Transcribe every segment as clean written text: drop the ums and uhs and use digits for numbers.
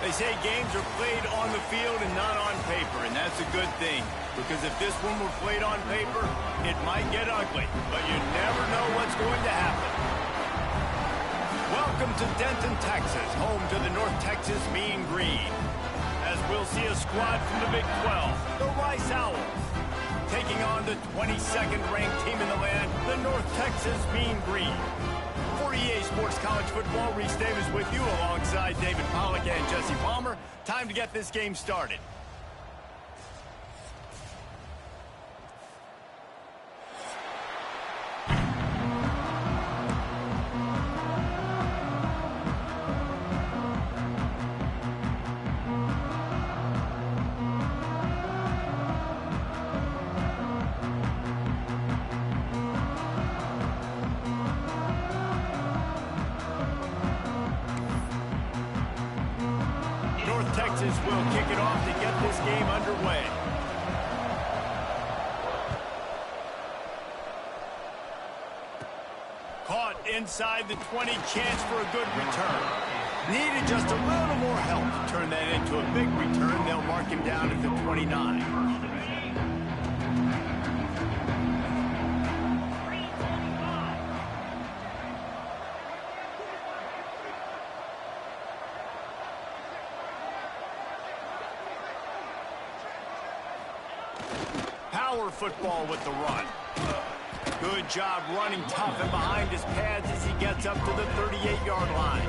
They say games are played on the field and not on paper, and that's a good thing. Because if this one were played on paper, it might get ugly. But you never know what's going to happen. Welcome to Denton, Texas, home to the North Texas Mean Green. As we'll see a squad from the Big 12, the Rice Owls, taking on the 22nd ranked team in the land, the North Texas Mean Green. For EA Sports College Football, Reese Davis with you alongside David Pollack and Jesse Palmer. Time to get this game started. Texas will kick it off to get this game underway. Caught inside the 20, chance for a good return. Needed just a little more help to turn that into a big return. They'll mark him down at the 29. Power football with the run. Good job running tough and behind his pads as he gets up to the 38-yard line.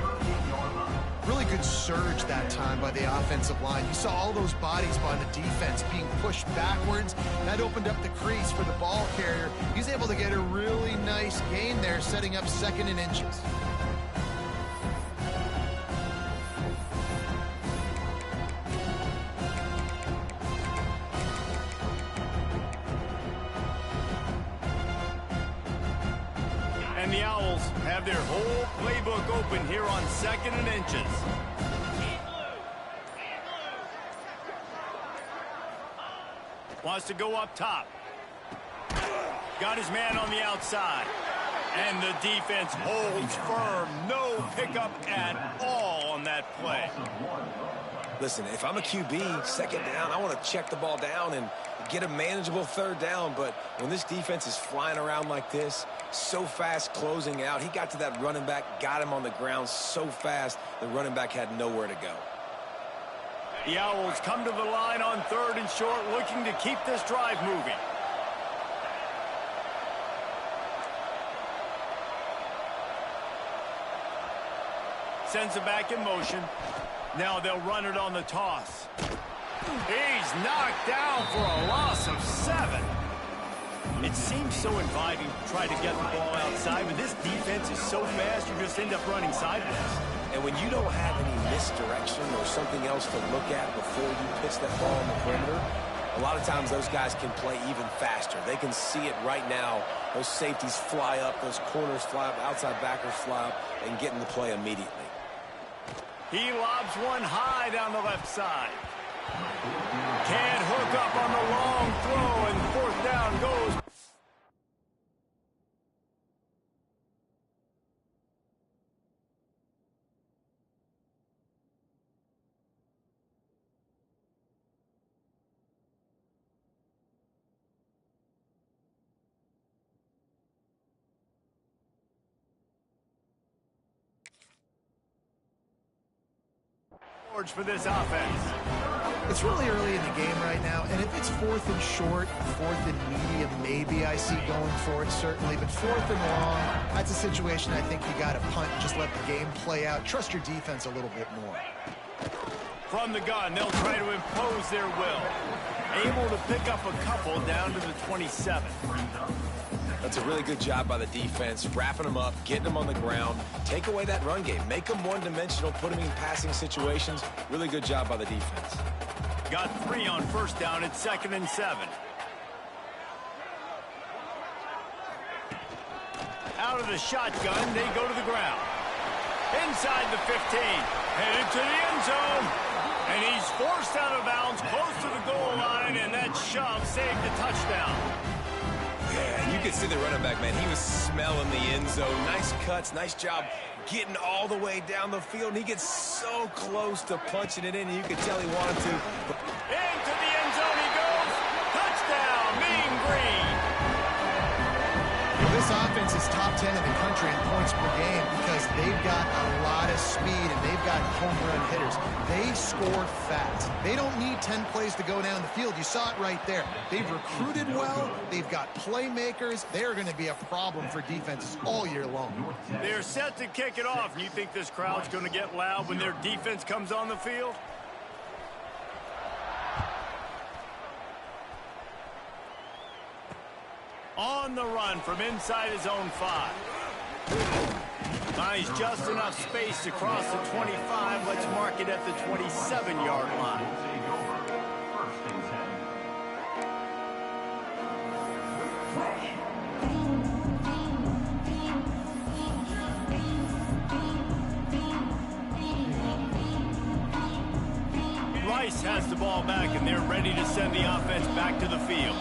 Really good surge that time by the offensive line. You saw all those bodies by the defense being pushed backwards. That opened up the crease for the ball carrier. He's able to get a really nice gain there, setting up 2nd and inches. And the Owls have their whole playbook open here on 2nd and inches. Wants to go up top. Got his man on the outside. And the defense holds firm. No pickup at all on that play. Listen, if I'm a QB, 2nd down, I want to check the ball down and get a manageable 3rd down. But when this defense is flying around like this, so fast closing out, he got to that running back, got him on the ground so fast, the running back had nowhere to go. The Owls come to the line on 3rd and short, looking to keep this drive moving. Sends it back in motion. Now they'll run it on the toss. He's knocked down for a loss of 7. It seems so inviting to try to get the ball outside, but this defense is so fast, you just end up running sideways. And when you don't have any misdirection or something else to look at before you pitch that ball on the perimeter, a lot of times those guys can play even faster. They can see it right now. Those safeties fly up, those corners fly up, outside backers fly up, and get in the play immediately. He lobs one high down the left side. Can't hook up on the long throw, and 4th down goes. For this offense. It's really early in the game right now, and if it's 4th and short, 4th and medium, maybe I see going for it, certainly, but 4th and long, that's a situation I think you got to punt, just let the game play out. Trust your defense a little bit more. From the gun, they'll try to impose their will. Able to pick up a couple down to the 27. That's a really good job by the defense, wrapping them up, getting them on the ground, take away that run game, make them one-dimensional, put them in passing situations. Really good job by the defense. Got 3 on 1st down at 2nd and 7. Out of the shotgun, they go to the ground. Inside the 15, headed to the end zone. And he's forced out of bounds, close to the goal line, and that shove saved the touchdown. Yeah, you could see the running back, man. He was smelling the end zone. Nice cuts, nice job getting all the way down the field, and he gets so close to punching it in, and you could tell he wanted to. Into the end zone he goes. Touchdown, Mean Green. This offense is top 10 in the country in points per game because they've got a lot of speed and they've got home run hitters. They score fast. They don't need 10 plays to go down the field. You saw it right there. They've recruited well. They've got playmakers. They're going to be a problem for defenses all year long. They're set to kick it off. And you think this crowd's going to get loud when their defense comes on the field? On the run from inside his own 5. Finds just enough space to cross the 25. Let's mark it at the 27-yard line. Rice has the ball back, and they're ready to send the offense back to the field.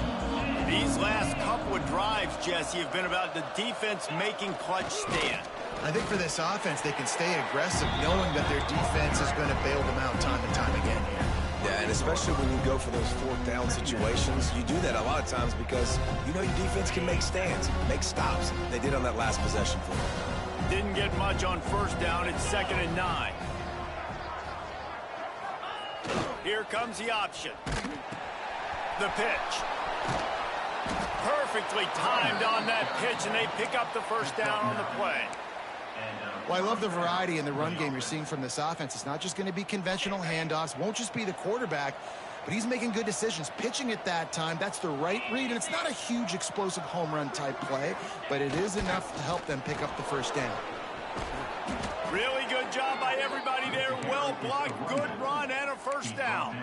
These last couple of drives, Jesse, have been about the defense making clutch stand. I think for this offense, they can stay aggressive knowing that their defense is going to bail them out time and time again here. Yeah, and especially when you go for those fourth down situations, you do that a lot of times because you know your defense can make stands, make stops. They did on that last possession for them. Didn't get much on first down. It's 2nd and 9. Here comes the option. The pitch. Perfectly timed on that pitch, and they pick up the first down on the play. Well, I love the variety in the run game you're seeing from this offense. It's not just going to be conventional handoffs, won't just be the quarterback, but he's making good decisions. Pitching at that time, that's the right read, and it's not a huge explosive home run type play, but it is enough to help them pick up the first down. Really good job by everybody there. Well blocked, good run, and a first down.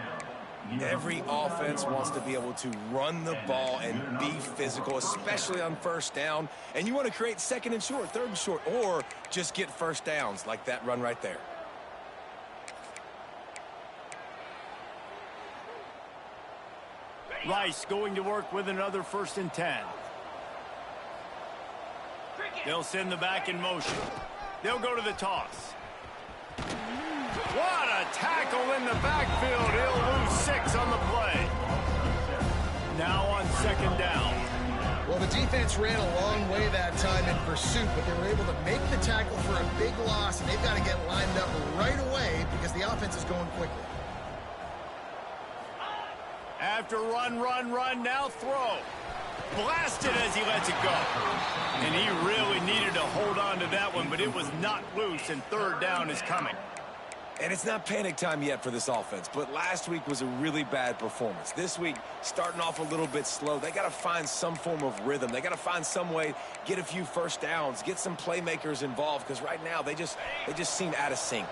Every offense wants to be able to run the ball and be physical, especially on first down. And you want to create 2nd and short, 3rd and short, or just get first downs like that run right there. Rice going to work with another 1st and 10. They'll send the back in motion. They'll go to the toss. What a tackle in the backfield. He'll lose 6 on the play. Now on 2nd down. Well, the defense ran a long way that time in pursuit, but they were able to make the tackle for a big loss, and they've got to get lined up right away because the offense is going quickly. After run, now throw. Blasted as he lets it go. And he really needed to hold on to that one, but it was not loose, and 3rd down is coming. And it's not panic time yet for this offense, but last week was a really bad performance. This week, starting off a little bit slow. They got to find some form of rhythm. They got to find some way, get a few first downs, get some playmakers involved, because right now they just seem out of sync.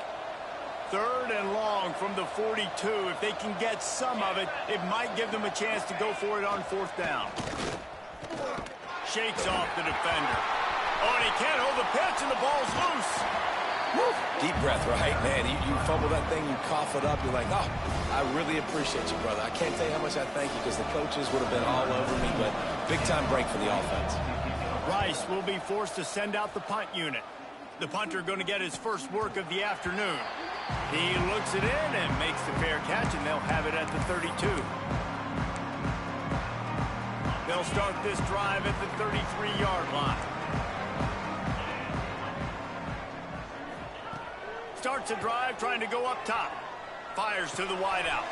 3rd and long from the 42. If they can get some of it, it might give them a chance to go for it on 4th down. Shakes off the defender. Oh, and he can't hold the pitch, and the ball's loose. Woo. Deep breath, right? Man, you fumble that thing, you cough it up, you're like, oh, I really appreciate you, brother. I can't tell you how much I thank you because the coaches would have been all over me, but big-time break for the offense. Rice will be forced to send out the punt unit. The punter going to get his first work of the afternoon. He looks it in and makes the fair catch, and they'll have it at the 32. They'll start this drive at the 33-yard line. Starts a drive trying to go up top. Fires to the wideout.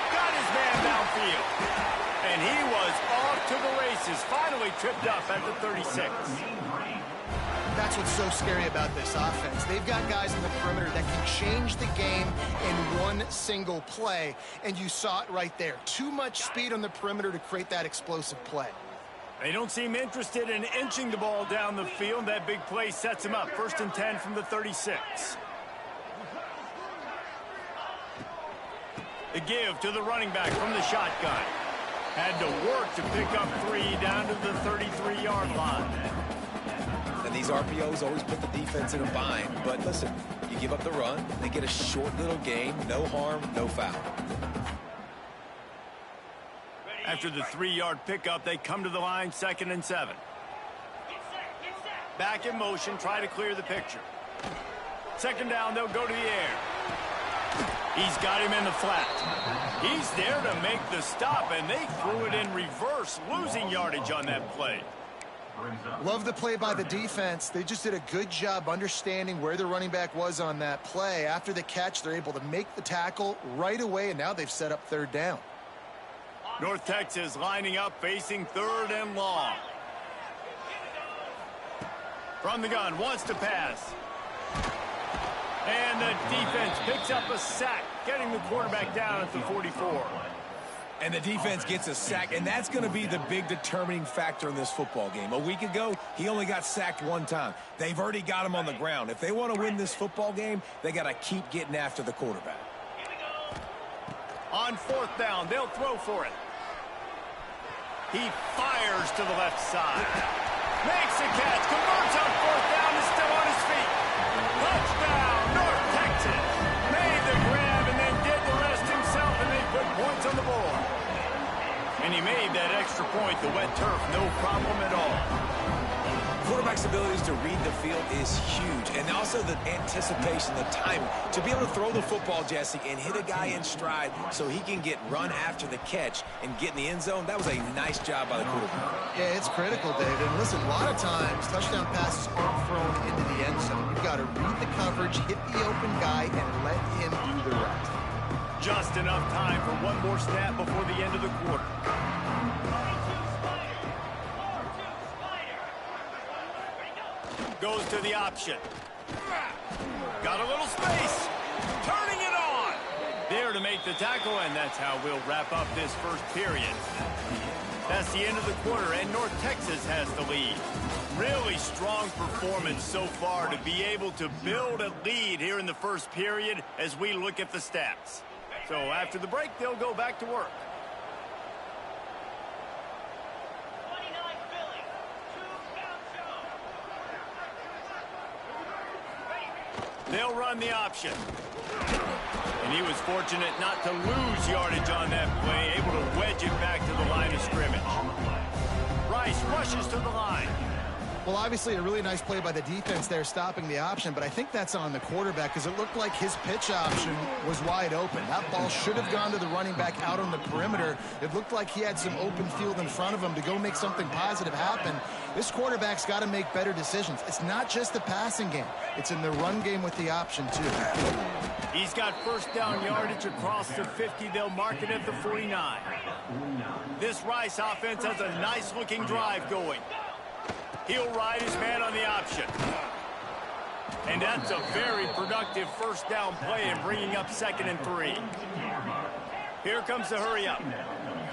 Got his man downfield. And he was off to the races. Finally tripped up at the 36. That's what's so scary about this offense. They've got guys in the perimeter that can change the game in one single play. And you saw it right there. Too much speed on the perimeter to create that explosive play. They don't seem interested in inching the ball down the field. That big play sets him up. 1st and 10 from the 36. The give to the running back from the shotgun. Had to work to pick up 3 down to the 33-yard line. And these RPOs always put the defense in a bind. But listen, you give up the run, they get a short little gain, no harm, no foul. After the 3-yard pickup, they come to the line, 2nd and 7. Back in motion, try to clear the picture. Second down, they'll go to the air. He's got him in the flat. He's there to make the stop, and they threw it in reverse, losing yardage on that play. Love the play by the defense. They just did a good job understanding where the running back was on that play. After the catch, they're able to make the tackle right away, and now they've set up third down. North Texas lining up, facing third and long. From the gun, wants to pass. And the defense picks up a sack, getting the quarterback down at the 44. And the defense gets a sack, and that's going to be the big determining factor in this football game. A week ago, he only got sacked one time. They've already got him on the ground. If they want to win this football game, they got to keep getting after the quarterback. On fourth down, they'll throw for it. He fires to the left side. Makes a catch, converts on fourth down, is still on his feet. Touchdown, North Texas. Made the grab and then did the rest himself, and they put points on the board. And he made that extra point, the wet turf, no problem at all. Quarterback's abilities to read the field is huge, and also the anticipation, the timing. To be able to throw the football, Jesse, and hit a guy in stride so he can get run after the catch and get in the end zone, that was a nice job by the quarterback. Yeah, it's critical, David. And listen, a lot of times, touchdown passes aren't thrown into the end zone. You've got to read the coverage, hit the open guy, and let him do the rest. Just enough time for one more snap before the end of the quarter. Goes to the option. Got a little space. Turning it on. There to make the tackle, and that's how we'll wrap up this first period. That's the end of the quarter, and North Texas has the lead. Really strong performance so far to be able to build a lead here in the first period as we look at the stats. So after the break, they'll go back to work. They'll run the option. And he was fortunate not to lose yardage on that play, able to wedge it back to the line of scrimmage. Rice rushes to the line. Well, obviously a really nice play by the defense there stopping the option, but I think that's on the quarterback because it looked like his pitch option was wide open. That ball should have gone to the running back out on the perimeter. It looked like he had some open field in front of him to go make something positive happen. This quarterback's got to make better decisions. It's not just the passing game. It's in the run game with the option, too. He's got first down yardage across the 50. They'll mark it at the 49. This Rice offense has a nice-looking drive going. He'll ride his man on the option. And that's a very productive first down play in bringing up 2nd and 3. Here comes the hurry up.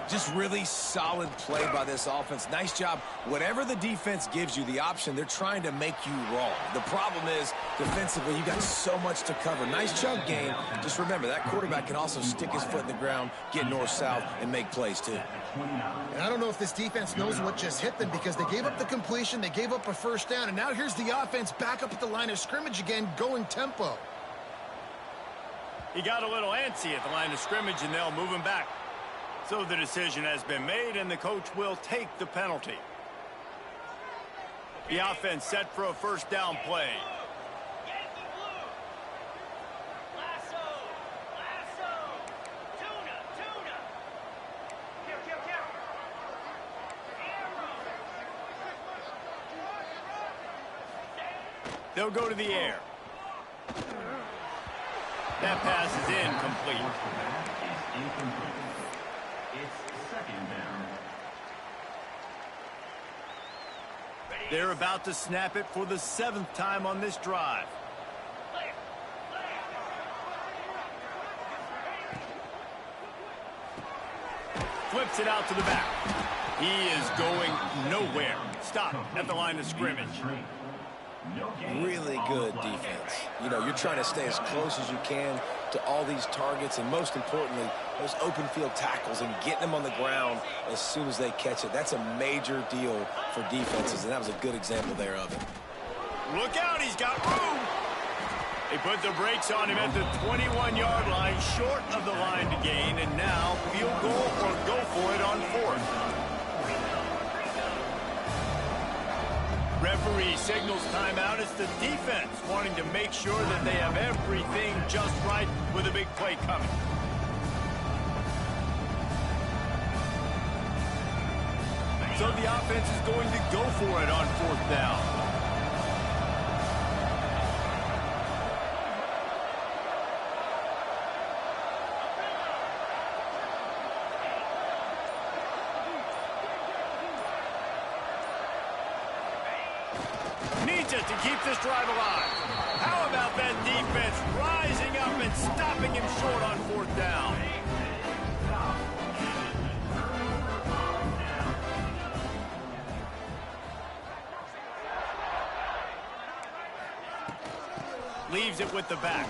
Just really solid play by this offense. Nice job. Whatever the defense gives you, the option, they're trying to make you wrong. The problem is, defensively, you got so much to cover. Nice chunk game. Just remember, that quarterback can also stick his foot in the ground, get north-south, and make plays, too. And I don't know if this defense knows what just hit them because they gave up the completion, they gave up a first down, and now here's the offense back up at the line of scrimmage again, going tempo. He got a little antsy at the line of scrimmage, and they'll move him back. So the decision has been made, and the coach will take the penalty. The offense set for a first down play. They'll go to the air. That pass is incomplete. They're about to snap it for the 7th time on this drive. Flips it out to the back. He is going nowhere. Stop at the line of scrimmage. Really good defense. You know, you're trying to stay as close as you can to all these targets, and most importantly, those open field tackles and getting them on the ground as soon as they catch it. That's a major deal for defenses, and that was a good example there of it. Look out, he's got room. They put the brakes on him at the 21-yard line, short of the line to gain, and now field goal or go for it on 4th. Referee signals timeout as it's the defense wanting to make sure that they have everything just right with a big play coming. So the offense is going to go for it on 4th down. Needs it to keep this drive alive. How about that defense rising up and stopping him short on 4th down? Leaves it with the back.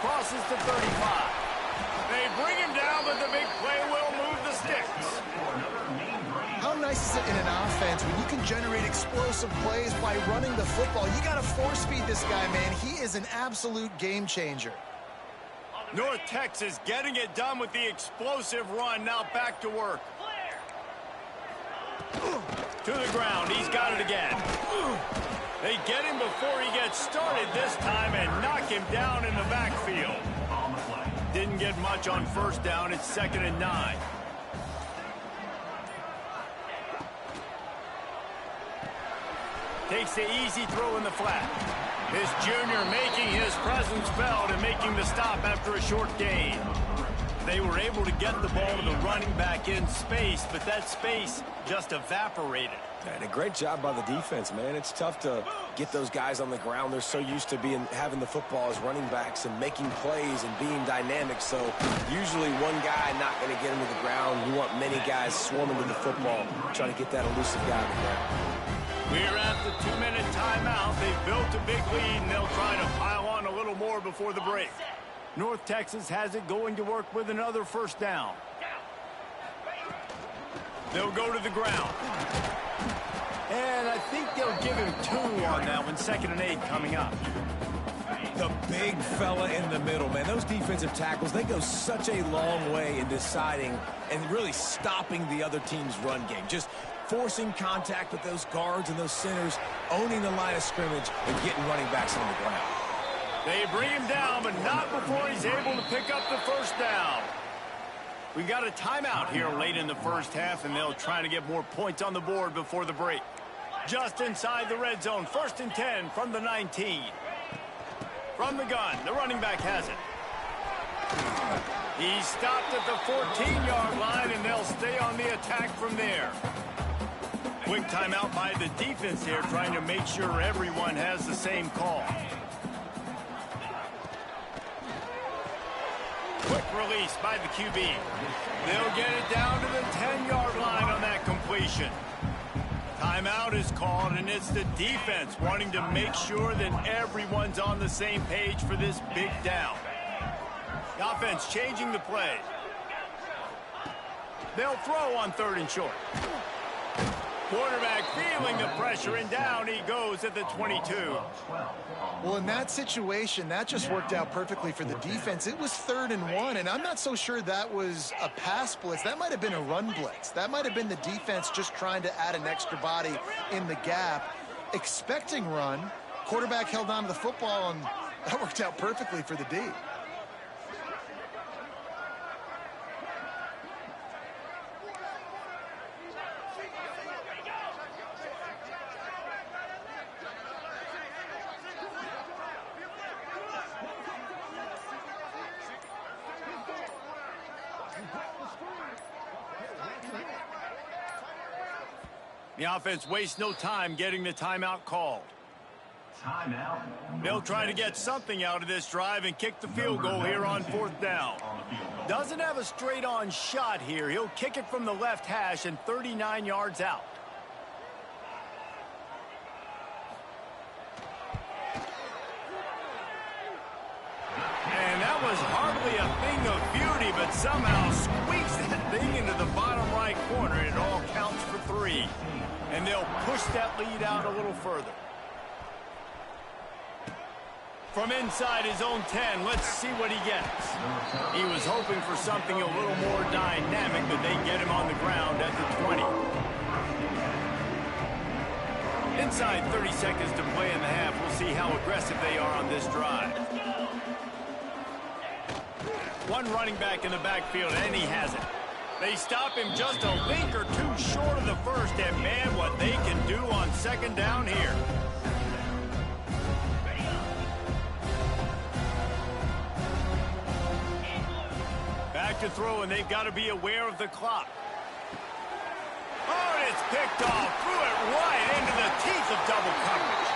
Crosses to 35. They bring him down, but the big play will move the sticks. How nice is it in an offense when you can generate explosive plays by running the football? You got to force feed this guy, man. He is an absolute game changer. North Texas getting it done with the explosive run. Now back to work. To the ground. He's got it again. They get him before he gets started this time and knock him down in the backfield. Didn't get much on 1st down. It's 2nd and 9. Takes the easy throw in the flat. This junior making his presence felt and making the stop after a short gain. They were able to get the ball to the running back in space, but that space just evaporated. And a great job by the defense, man. It's tough to get those guys on the ground. They're so used to having the football as running backs and making plays and being dynamic. So usually one guy not going to get him to the ground. You want many guys swarming to the football, trying to get that elusive guy on the ground. We're at the 2-minute timeout. They've built a big lead, and they'll try to pile on a little more before the break. North Texas has it going to work with another 1st down. They'll go to the ground. And I think they'll give him 2 on that one. 2nd and 8 coming up. The big fella in the middle, man. Those defensive tackles, they go such a long way in deciding and really stopping the other team's run game. Just forcing contact with those guards and those centers, owning the line of scrimmage, and getting running backs on the ground. They bring him down, but not before he's able to pick up the 1st down. We got a timeout here late in the 1st half, and they'll try to get more points on the board before the break. Just inside the red zone, 1st and 10 from the 19. From the gun, the running back has it. He stopped at the 14-yard line, and they'll stay on the attack from there. Quick timeout by the defense here, trying to make sure everyone has the same call. Quick release by the QB. They'll get it down to the 10-yard line on that completion. Timeout is called, and it's the defense wanting to make sure that everyone's on the same page for this big down. The offense changing the play. They'll throw on 3rd and short. Quarterback feeling the pressure, and down he goes at the 22. Well, in that situation, that just worked out perfectly for the defense. It was 3rd and 1, and I'm not so sure that was a pass blitz. That might have been a run blitz. That might have been the defense just trying to add an extra body in the gap, expecting run. Quarterback held on to the football, and that worked out perfectly for the D. The offense wastes no time getting the timeout called. Timeout. They'll try to get something out of this drive and kick the field goal here on 4th down. Doesn't have a straight-on shot here. He'll kick it from the left hash and 39 yards out. And that was hardly a thing of beauty, but somehow squeaks that thing into the bottom right corner. It all counts for 3. And they'll push that lead out a little further. From inside his own 10, let's see what he gets. He was hoping for something a little more dynamic, but they get him on the ground at the 20. Inside 30 seconds to play in the half. We'll see how aggressive they are on this drive. One running back in the backfield, and he has it. They stop him just a link or two short of the first, and man, what they can do on second down here. Back to throw, and they've got to be aware of the clock. Oh, and it's picked off, threw it right into the teeth of double coverage.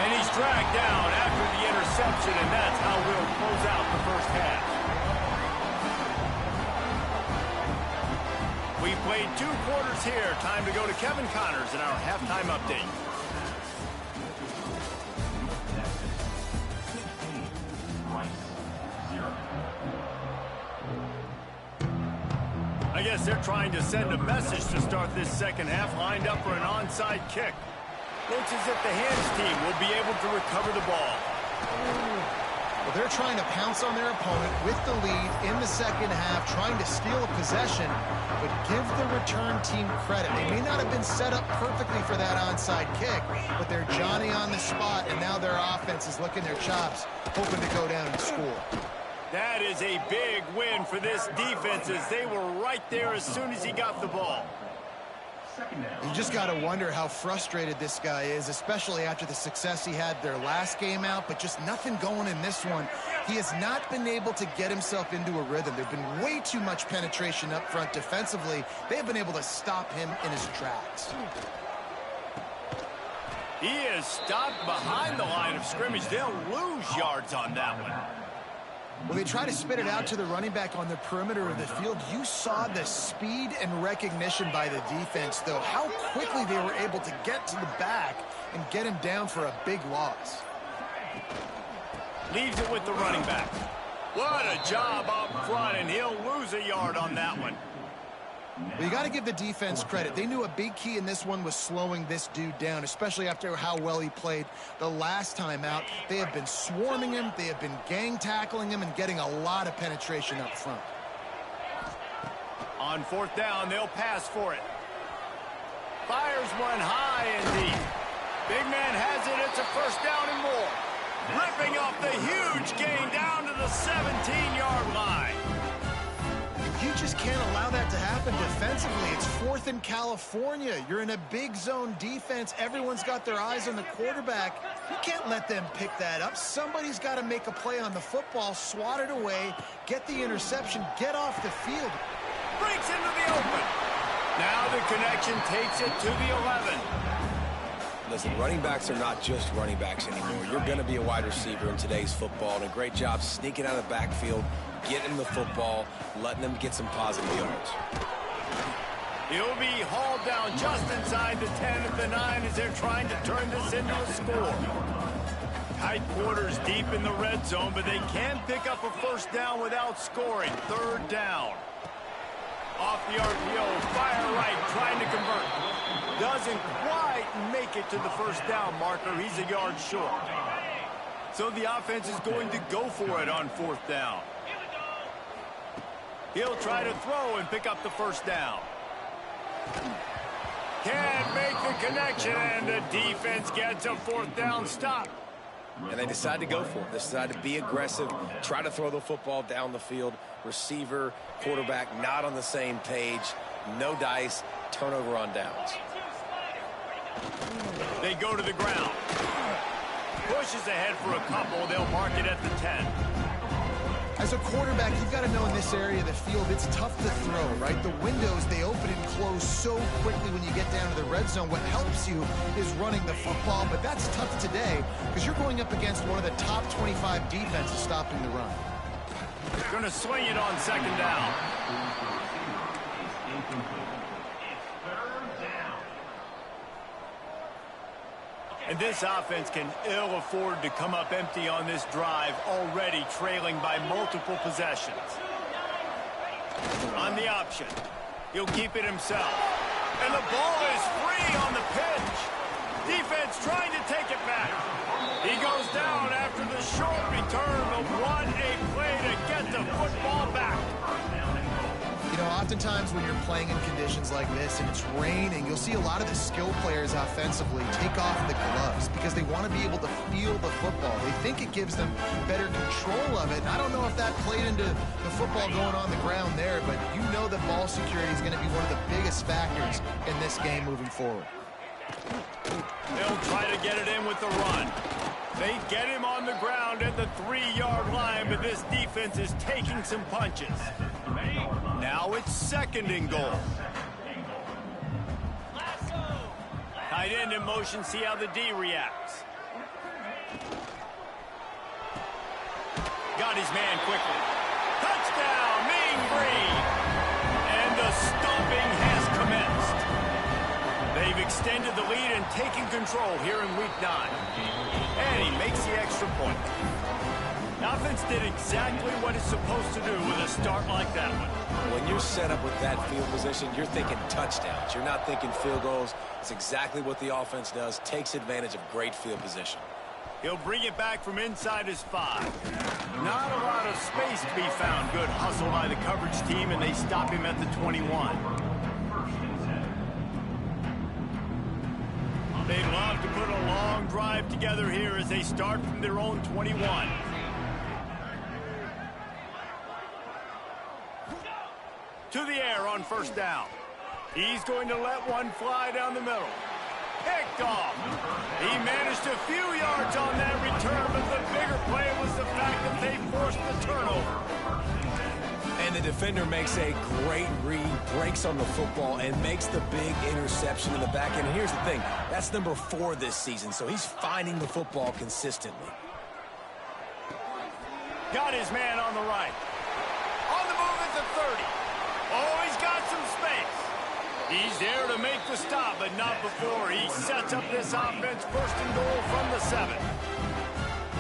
And he's dragged down after the interception, and that's how we'll close out the first half. We played 2 quarters here. Time to go to Kevin Connors in our halftime update. I guess they're trying to send a message to start this second half, lined up for an onside kick. Looks as if the hands team will be able to recover the ball. Well, they're trying to pounce on their opponent with the lead in the second half, trying to steal a possession, but give the return team credit. They may not have been set up perfectly for that onside kick, but they're Johnny on the spot, and now their offense is licking their chops, hoping to go down and score. That is a big win for this defense, as they were right there as soon as he got the ball. You just got to wonder how frustrated this guy is, especially after the success he had their last game out, but just nothing going in this one. He has not been able to get himself into a rhythm. There's been way too much penetration up front defensively. They have been able to stop him in his tracks. He is stopped behind the line of scrimmage. They'll lose yards on that one. Well, they try to spit it out to the running back on the perimeter of the field. You saw the speed and recognition by the defense, though, how quickly they were able to get to the back and get him down for a big loss. Leaves it with the running back. What a job up front, and he'll lose a yard on that one. Well, you got to give the defense credit. They knew a big key in this one was slowing this dude down, especially after how well he played the last time out. They have been swarming him. They have been gang tackling him and getting a lot of penetration up front. On 4th down, they'll pass for it. Fires one high and deep. Big man has it. It's a first down and more. Ripping off the huge gain down to the 17-yard line. You just can't allow that to happen defensively. It's 4th in California. You're in a big zone defense. Everyone's got their eyes on the quarterback. You can't let them pick that up. Somebody's got to make a play on the football, swat it away, get the interception, get off the field. Breaks into the open. Now the connection takes it to the 11. Listen, running backs are not just running backs anymore. You're going to be a wide receiver in today's football, and a great job sneaking out of the backfield, getting the football, letting them get some positive yards. He'll be hauled down just inside the 10 at the 9 as they're trying to turn this into a score. Tight quarters deep in the red zone, but they can pick up a first down without scoring. 3rd down. Off the RPO, fire right, trying to convert. Doesn't quite make it to the first down marker. He's a yard short. So the offense is going to go for it on 4th down. He'll try to throw and pick up the first down. Can't make the connection, and the defense gets a 4th down stop. And they decide to go for it. They decide to be aggressive, try to throw the football down the field. Receiver, quarterback, not on the same page. No dice, turnover on downs. They go to the ground. Pushes ahead for a couple. They'll mark it at the 10. As a quarterback, you've got to know in this area of the field, it's tough to throw, right? The windows, they open and close so quickly when you get down to the red zone. What helps you is running the football, but that's tough today because you're going up against one of the top 25 defenses stopping the run. Going to swing it on 2nd down. And this offense can ill afford to come up empty on this drive, already trailing by multiple possessions. On the option, he'll keep it himself. And the ball is free on the pitch. Defense trying to take it back. He goes down after the short return, but what a play to get the football back. You know, oftentimes when you're playing in conditions like this and it's raining, you'll see a lot of the skill players offensively take off the gloves because they want to be able to feel the football. They think it gives them better control of it. And I don't know if that played into the football going on the ground there, but you know that ball security is going to be one of the biggest factors in this game moving forward. They'll try to get it in with the run. They get him on the ground at the 3-yard line, but this defense is taking some punches. Now it's 2nd and goal. Tight end in motion, see how the D reacts. Got his man quickly. Touchdown, Mean Green! And the stomping has commenced. They've extended the lead and taken control here in Week 9. And he makes the extra point. The offense did exactly what it's supposed to do with a start like that one. When you're set up with that field position, you're thinking touchdowns. You're not thinking field goals. It's exactly what the offense does. Takes advantage of great field position. He'll bring it back from inside his 5. Not a lot of space to be found. Good hustle by the coverage team, and they stop him at the 21. They'd love to put a long drive together here as they start from their own 21. To the air on 1st down. He's going to let one fly down the middle. Picked off. He managed a few yards on that return, but the bigger play was the fact that they forced the turnover. And the defender makes a great read, breaks on the football, and makes the big interception in the back end. And here's the thing, that's number 4 this season, so he's finding the football consistently. Got his man on the right. On the move at the 30. Oh, he's got some space. He's there to make the stop, but not before he sets up this offense 1st and goal from the 7.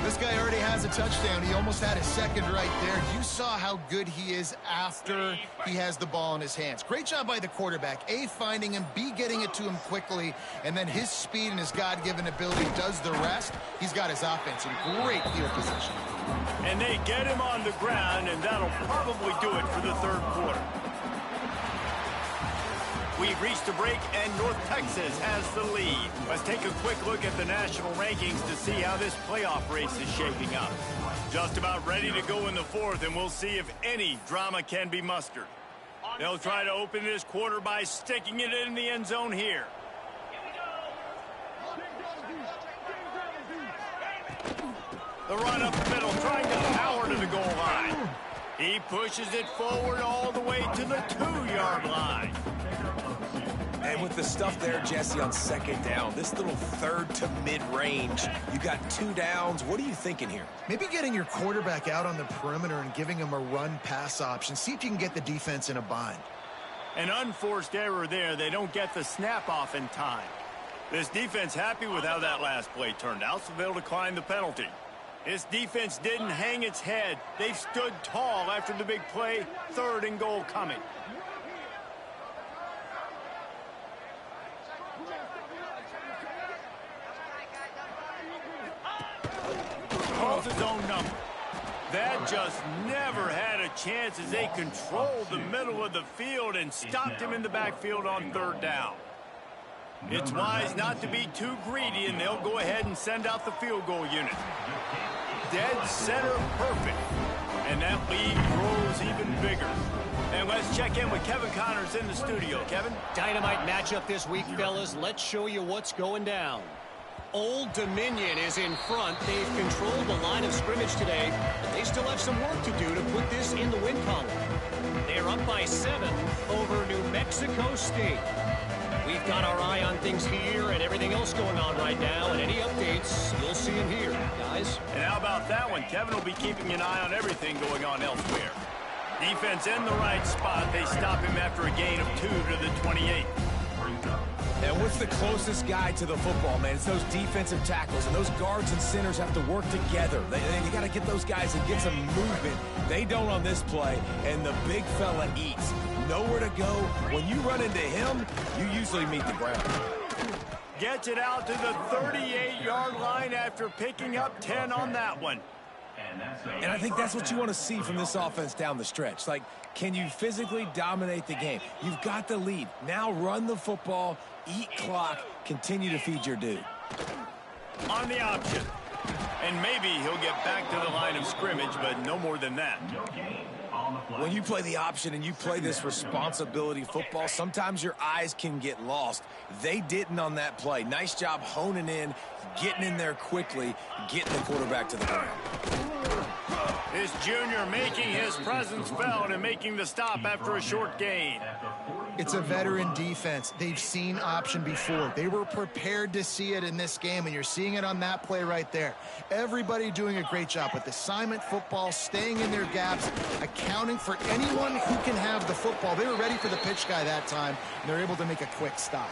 This guy already has a touchdown. He almost had his 2nd right there. You saw how good he is after he has the ball in his hands. Great job by the quarterback. A, finding him, B, getting it to him quickly, and then his speed and his God-given ability does the rest. He's got his offense in great field position. And they get him on the ground, and that'll probably do it for the 3rd quarter. We've reached a break, and North Texas has the lead. Let's take a quick look at the national rankings to see how this playoff race is shaping up. Just about ready to go in the 4th, and we'll see if any drama can be mustered. They'll try to open this quarter by sticking it in the end zone here. The run up the middle, trying to power to the goal line. He pushes it forward all the way to the 2-yard line. And with the stuff there, Jesse, on 2nd down, this little 3rd to mid-range, you got 2 downs. What are you thinking here? Maybe getting your quarterback out on the perimeter and giving him a run-pass option. See if you can get the defense in a bind. An unforced error there. They don't get the snap off in time. This defense happy with how that last play turned out, so they'll decline the penalty. This defense didn't hang its head. They've stood tall after the big play. 3rd and goal coming. Calls his own number. That just never had a chance as they controlled the middle of the field and stopped him in the backfield on 3rd down. It's wise not to be too greedy, and they'll go ahead and send out the field goal unit. Dead center perfect. And that lead grows even bigger. And let's check in with Kevin Connors in the studio. Kevin? Dynamite matchup this week, fellas. Let's show you what's going down. Old Dominion is in front. They've controlled the line of scrimmage today, but they still have some work to do to put this in the win column. They're up by 7 over New Mexico State. We've got our eye on things here and everything else going on right now, and any updates, you'll see them here, guys. And how about that one? Kevin will be keeping an eye on everything going on elsewhere. Defense in the right spot. They stop him after a gain of 2 to the 28. And what's the closest guy to the football, man? It's those defensive tackles, and those guards and centers have to work together. They got to get those guys and get some movement. They don't on this play, and the big fella eats. Nowhere to go. When you run into him, you usually meet the ground. Gets it out to the 38-yard line after picking up 10 on that one. And I think that's what you want to see from this offense down the stretch. Like, can you physically dominate the game? You've got the lead. Now run the football, eat clock, continue to feed your dude. On the option. And maybe he'll get back to the line of scrimmage, but no more than that. When you play the option and you play this responsibility football, sometimes your eyes can get lost. They didn't on that play. Nice job honing in, getting in there quickly, getting the quarterback to the ground. This junior making his presence felt and making the stop after a short gain. It's a veteran defense. They've seen option before. They were prepared to see it in this game, and you're seeing it on that play right there. Everybody doing a great job with assignment football, staying in their gaps, accounting for anyone who can have the football. They were ready for the pitch guy that time, and they're able to make a quick stop.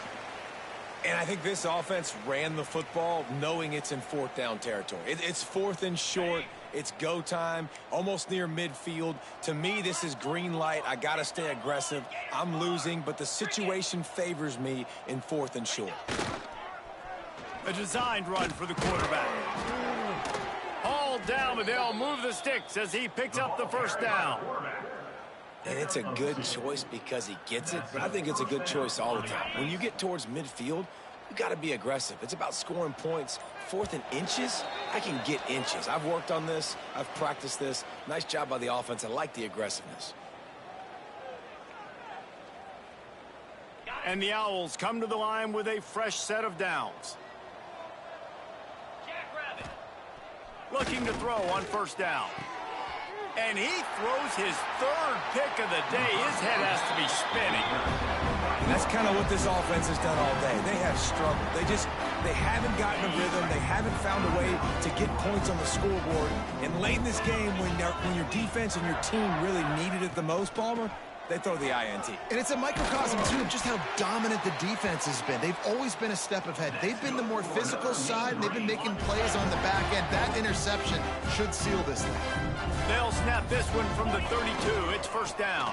And I think this offense ran the football knowing it's in fourth down territory. It's fourth and short. It's go time, almost near midfield. To me, this is green light. I got to stay aggressive. I'm losing, but the situation favors me in fourth and short. A designed run for the quarterback. Hauled down, but they'll move the sticks as he picks up the first down. And it's a good choice because he gets it, but I think it's a good choice all the time. When you get towards midfield, you got to be aggressive. It's about scoring points. Fourth and inches, I can get inches. I've worked on this. I've practiced this. Nice job by the offense. I like the aggressiveness. And the Owls come to the line with a fresh set of downs. Looking to throw on first down. And he throws his third pick of the day. His head has to be spinning. And that's kind of what this offense has done all day. They have struggled. They haven't gotten a rhythm. They haven't found a way to get points on the scoreboard. And late in this game, when your defense and your team really needed it the most, Palmer, they throw the INT. And it's a microcosm, too, of just how dominant the defense has been. They've always been a step ahead. They've been the more physical side, and they've been making plays on the back end. That interception should seal this thing. They'll snap this one from the 32. It's first down.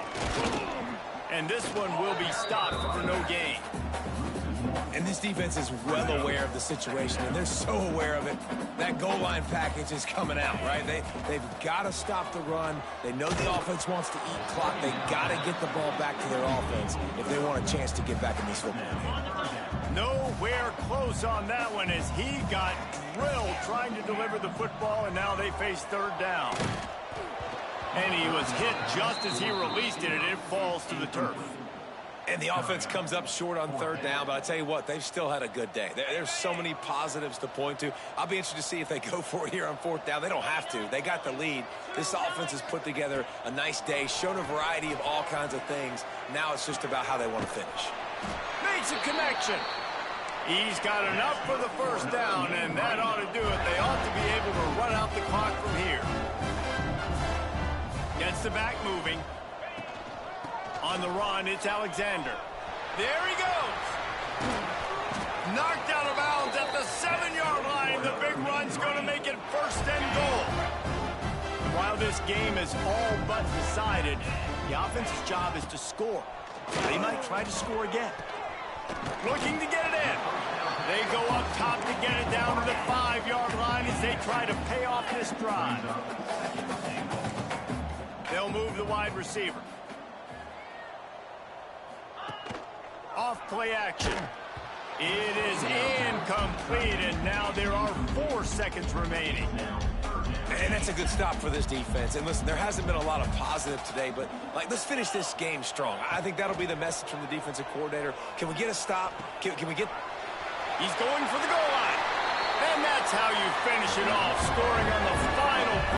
And this one will be stopped for no gain. And this defense is well aware of the situation, and they're so aware of it. That goal line package is coming out, right? They've got to stop the run. They know the offense wants to eat clock. They got to get the ball back to their offense if they want a chance to get back in this football game. Nowhere close on that one as he got drilled trying to deliver the football, and now they face third down. And he was hit just as he released it, and it falls to the turf. And the offense comes up short on third down, but I tell you what, they've still had a good day. There's so many positives to point to. I'll be interested to see if they go for it here on fourth down. They don't have to. They got the lead. This offense has put together a nice day, shown a variety of all kinds of things. Now it's just about how they want to finish. Makes a connection. He's got enough for the first down, and that ought to do it. They ought to be able to run out the clock from here. Gets the back moving. On the run, it's Alexander. There he goes. Knocked out of bounds at the 7-yard line. The big run's going to make it first and goal. While this game is all but decided, the offense's job is to score. They might try to score again. Looking to get it in. They go up top to get it down to the 5-yard line as they try to pay off this drive. They'll move the wide receiver. Off play action. It is incomplete, and now there are 4 seconds remaining. And that's a good stop for this defense. And listen, there hasn't been a lot of positive today, but let's finish this game strong. I think that'll be the message from the defensive coordinator. Can we get a stop? Can we get... He's going for the goal line. And that's how you finish it off, scoring on the final